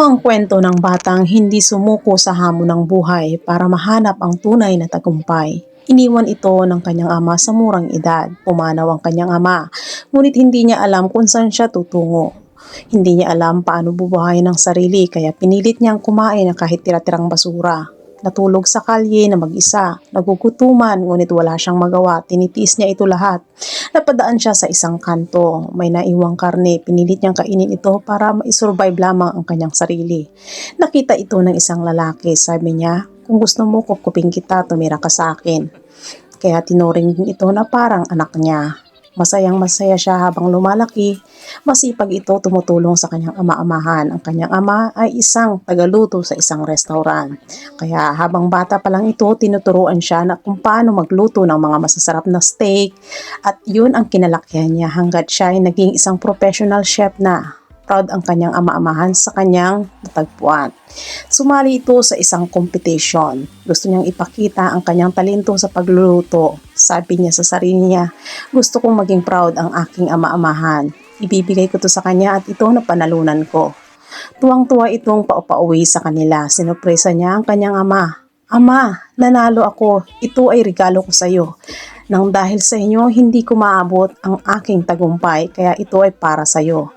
Ito ang kwento ng batang hindi sumuko sa hamon ng buhay para mahanap ang tunay na tagumpay. Iniwan ito ng kanyang ama sa murang edad. Pumanaw ang kanyang ama, ngunit hindi niya alam kung saan siya tutungo. Hindi niya alam paano bubuhayin ang sarili kaya pinilit niyang kumain ng kahit tira-tirang basura. Natulog sa kalye na mag-isa, nagugutuman ngunit wala siyang magawa, tinitiis niya ito lahat. Napadaan siya sa isang kanto, may naiwang karne, pinilit niyang kainin ito para maisurvive lamang ang kanyang sarili. Nakita ito ng isang lalaki, sabi niya, kung gusto mo kukupin kita, tumira ka sa akin. Kaya tinuring din ito na parang anak niya. Masayang masaya siya habang lumalaki. Masipag ito tumutulong sa kanyang ama-amahan. Ang kanyang ama ay isang tagaluto sa isang restaurant. Kaya habang bata pa lang ito, tinuturuan siya na kung paano magluto ng mga masasarap na steak. At yun ang kinalakihan niya hanggat siya ay naging isang professional chef na. Proud ang kanyang ama-amahan sa kanyang natagpuan. Sumali ito sa isang competition. Gusto niyang ipakita ang kanyang talento sa pagluluto. Sabi niya sa sarili niya, gusto kong maging proud ang aking ama-amahan. Ibibigay ko to sa kanya at ito na panalunan ko. Tuwang-tuwa itong pauwi sa kanila. Sinupresa niya ang kanyang ama. Ama, nanalo ako. Ito ay regalo ko sa iyo. Nang dahil sa inyo, hindi ko maabot ang aking tagumpay, kaya ito ay para sa iyo.